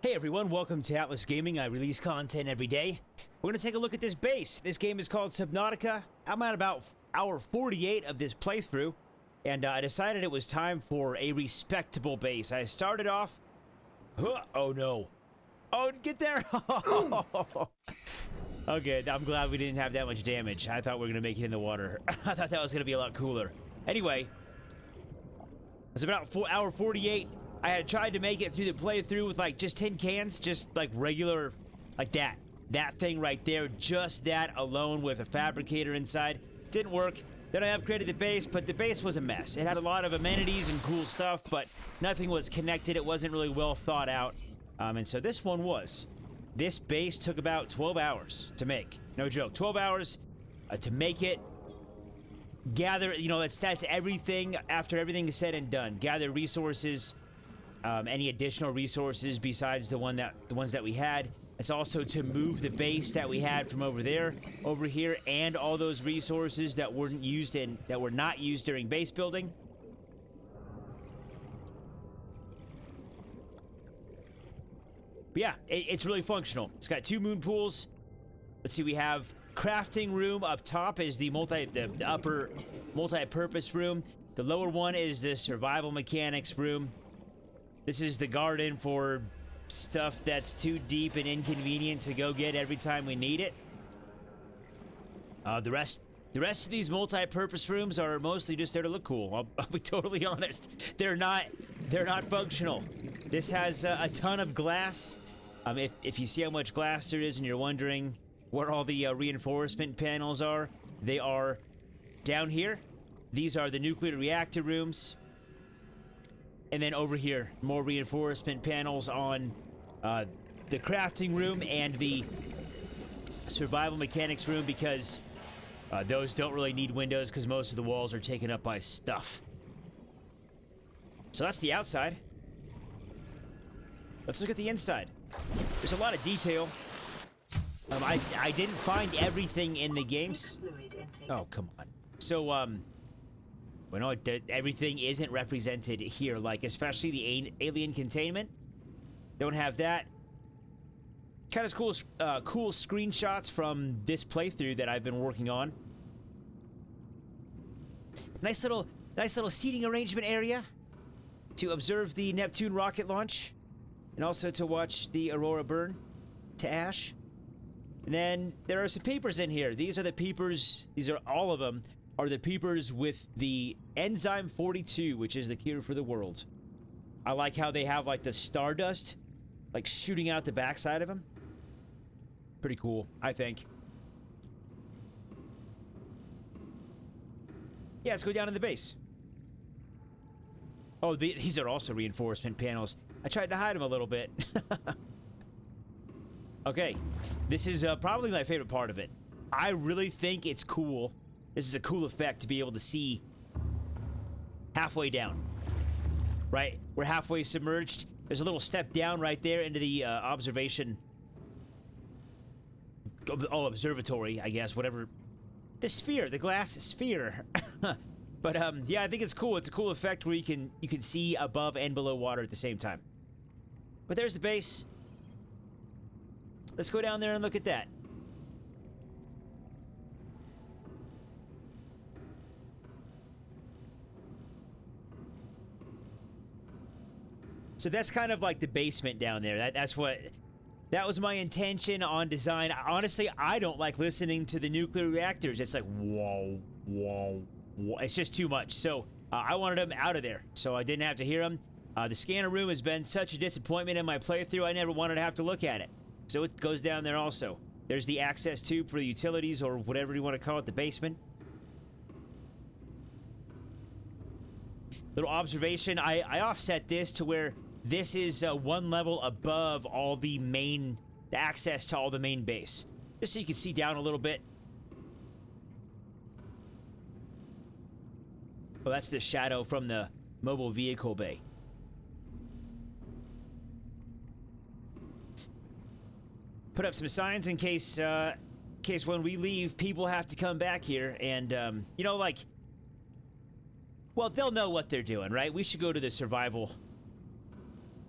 Hey everyone, welcome to Atlas Gaming. I release content every day. We're going to take a look at this base. This game is called Subnautica. I'm at about hour 48 of this playthrough, and I decided it was time for a respectable base. I started off... Oh no. Oh, get there! Okay, I'm glad we didn't have that much damage. I thought we were going to make it in the water. I thought that was going to be a lot cooler. Anyway, it's about hour 48. I had tried to make it through the playthrough with like just 10 cans, just like regular, like that. That thing right there, just that alone with a fabricator inside. Didn't work. Then I upgraded the base, but the base was a mess. It had a lot of amenities and cool stuff, but nothing was connected. It wasn't really well thought out. And so this one was. This base took about 12 hours to make. No joke. 12 hours to make it. Gather, you know, that's everything after everything is said and done. Gather resources. Any additional resources besides the ones that we had. It's also to move the base that we had from over there over here, and all those resources that were not used during base building. But yeah, it's really functional. It's got 2 moon pools. Let's see, we have crafting room up top is the upper multi-purpose room. The lower one is the survival mechanics room. This is the garden for stuff that's too deep and inconvenient to go get every time we need it. The rest of these multi-purpose rooms are mostly just there to look cool. I'll be totally honest. They're not functional. This has a ton of glass. If you see how much glass there is and you're wondering where all the reinforcement panels are, they are down here. These are the nuclear reactor rooms. And then over here, more reinforcement panels on the crafting room and the survival mechanics room, because those don't really need windows because most of the walls are taken up by stuff. So that's the outside. Let's look at the inside. There's a lot of detail. I didn't find everything in the games. Oh, come on. So, well, no, everything isn't represented here, like especially the alien containment. Don't have that. Kind of cool screenshots from this playthrough that I've been working on. Nice little seating arrangement area to observe the Neptune rocket launch, and also to watch the Aurora burn to ash. And then there are some peepers in here. These are the peepers. These are all of them. Are the peepers with the enzyme 42, which is the cure for the world. I like how they have like the stardust like shooting out the backside of them. Pretty cool, I think. Yeah, let's go down to the base. Oh, these are also reinforcement panels. I tried to hide them a little bit. Okay, this is probably my favorite part of it. I really think it's cool. This is a cool effect to be able to see halfway down. Right? We're halfway submerged. There's a little step down right there into the observation. Oh, observatory, I guess. Whatever. The sphere. The glass sphere. But, yeah, I think it's cool. It's a cool effect where you can see above and below water at the same time. But there's the base. Let's go down there and look at that. So that's kind of like the basement down there. That was my intention on design. Honestly, I don't like listening to the nuclear reactors. It's like, whoa, whoa, whoa. It's just too much. So I wanted them out of there, so I didn't have to hear them. The scanner room has been such a disappointment in my playthrough. I never wanted to have to look at it. So it goes down there also. There's the access tube for the utilities, or whatever you want to call it, the basement. Little observation. I offset this to where this is one level above all the access to all the main base. Just so you can see down a little bit. Oh, that's the shadow from the mobile vehicle bay. Put up some signs in case when we leave, people have to come back here and, you know, like... Well, they'll know what they're doing, right? We should go to the survival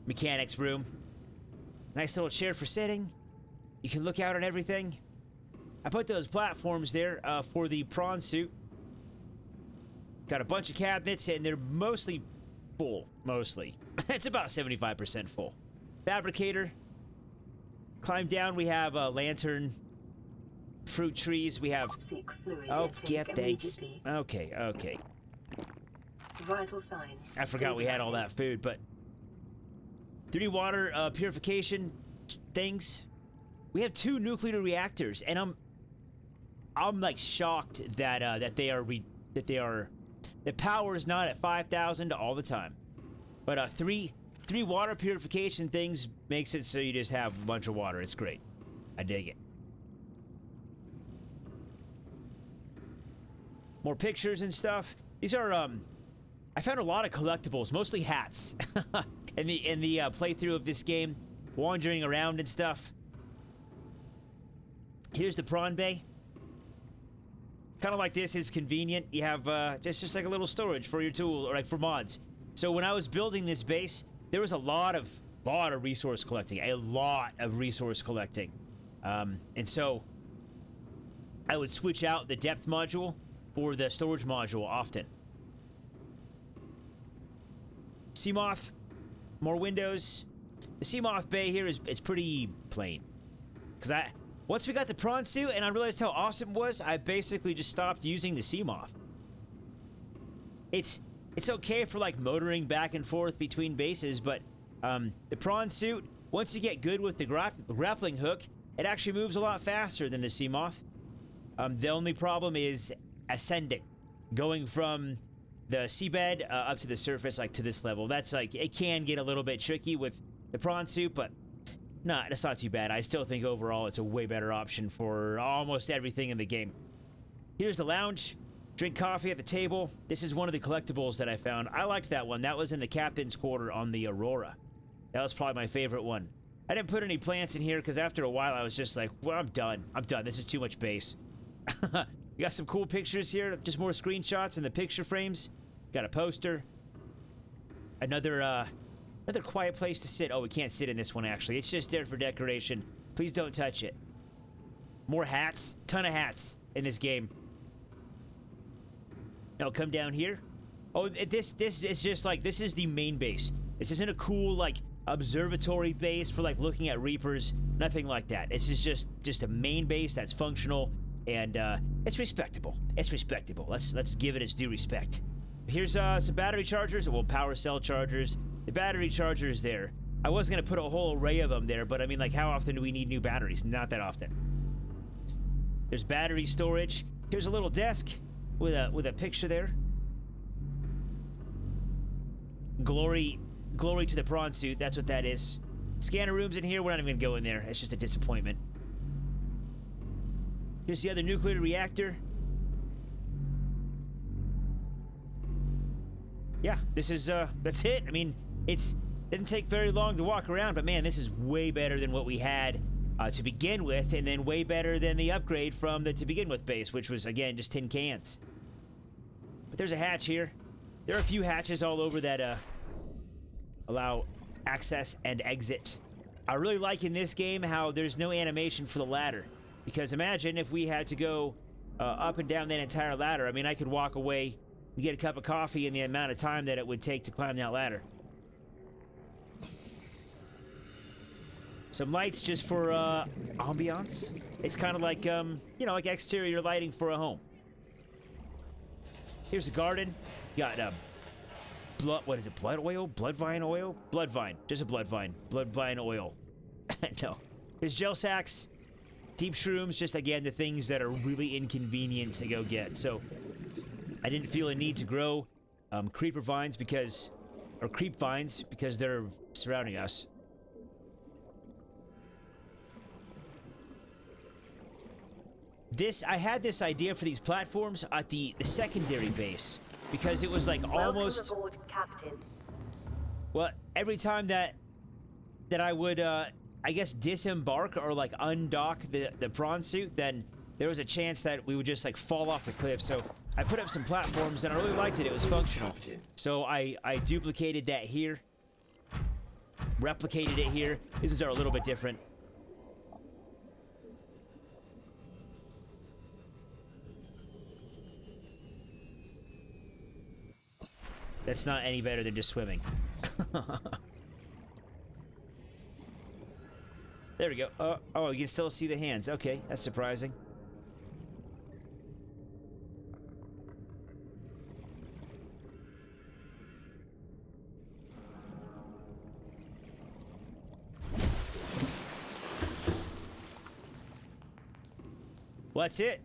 mechanics room. Nice little chair for sitting. You can look out on everything. I put those platforms there for the prawn suit. Got a bunch of cabinets, and they're mostly full. Mostly. It's about 75% full. Fabricator. Climb down. We have a lantern. Fruit trees. We have... Oh, yeah, thanks. Okay, okay. Vital signs. I forgot we had all that food, but... 3D water purification things. We have 2 nuclear reactors, and I'm like shocked that the power is not at 5,000 all the time. But 3 water purification things makes it so you just have a bunch of water. It's great. I dig it. More pictures and stuff. These are I found a lot of collectibles, mostly hats. in the playthrough of this game, wandering around and stuff. Here's the prawn bay. Kind of like this is convenient. You have just like a little storage for your tool, or like for mods. So when I was building this base, there was a lot of resource collecting, and so I would switch out the depth module for the storage module often. Seamoth, more windows. The Seamoth bay here is pretty plain, because once we got the prawn suit and I realized how awesome it was, I basically just stopped using the Seamoth. It's okay for like motoring back and forth between bases, but the prawn suit, once you get good with the grappling hook, it actually moves a lot faster than the Seamoth. The only problem is ascending, going from the seabed up to the surface, like to this level. That's like, it can get a little bit tricky with the prawn suit, but that's not too bad. I still think overall it's a way better option for almost everything in the game. Here's the lounge. Drink coffee at the table. This is one of the collectibles that I found. I liked that one. That was in the captain's quarter on the Aurora. That was probably my favorite one. I didn't put any plants in here because after a while I was just like, well, I'm done. This is too much base. We got some cool pictures here. Just more screenshots in the picture frames. Got a poster. Another quiet place to sit. Oh, we can't sit in this one, actually. It's just there for decoration. Please don't touch it. More hats. Ton of hats in this game. Now, come down here. Oh, this is just like, this is the main base. This isn't a cool, like, observatory base for, like, looking at Reapers. Nothing like that. This is just a main base that's functional, and it's respectable. It's respectable. Let's give it its due respect. Here's some battery chargers, well, power cell chargers. The battery chargers there. I was gonna put a whole array of them there, but I mean, like, how often do we need new batteries? Not that often. There's battery storage. Here's a little desk with a picture there. Glory to the prawn suit. That's what that is. Scanner rooms in here. We're not even gonna go in there. It's just a disappointment. Here's the other nuclear reactor. Yeah, this is that's it. I mean, it didn't take very long to walk around, but man, this is way better than what we had to begin with, and then way better than the upgrade from the to begin with base, which was, again, just tin cans. But there's a hatch here. There are a few hatches all over that allow access and exit. I really like in this game how there's no animation for the ladder, because imagine if we had to go up and down that entire ladder. I mean, I could walk away and get a cup of coffee in the amount of time that it would take to climb that ladder. Some lights just for ambiance. It's kind of like, you know, like exterior lighting for a home. Here's a garden. Got what is it? Blood oil? Blood vine oil? Blood vine. Just a blood vine. Blood vine oil. No. There's gel sacks. Deep shrooms. Just, again, the things that are really inconvenient to go get. So I didn't feel a need to grow creep vines because they're surrounding us. I had this idea for these platforms at the secondary base, because it was like almost... Welcome aboard, Captain. Well, every time that I would, I guess, disembark or like undock the prawn suit, then there was a chance that we would just like fall off the cliff. So I put up some platforms and I really liked it. It was functional. So I duplicated that here. replicated it here. These are a little bit different. That's not any better than just swimming. There we go. Oh, you can still see the hands. Okay, that's surprising. Well, that's it.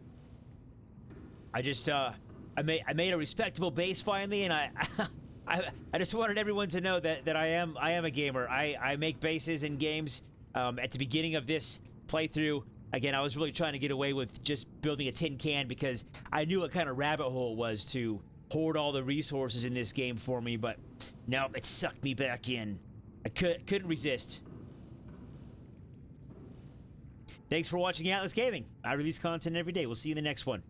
I just I made a respectable base finally, and I just wanted everyone to know that I am a gamer. I make bases in games. At the beginning of this playthrough, again, I was really trying to get away with just building a tin can because I knew what kind of rabbit hole it was to hoard all the resources in this game for me, but no, it sucked me back in. I couldn't resist. Thanks for watching Atlas Gaming. I release content every day. We'll see you in the next one.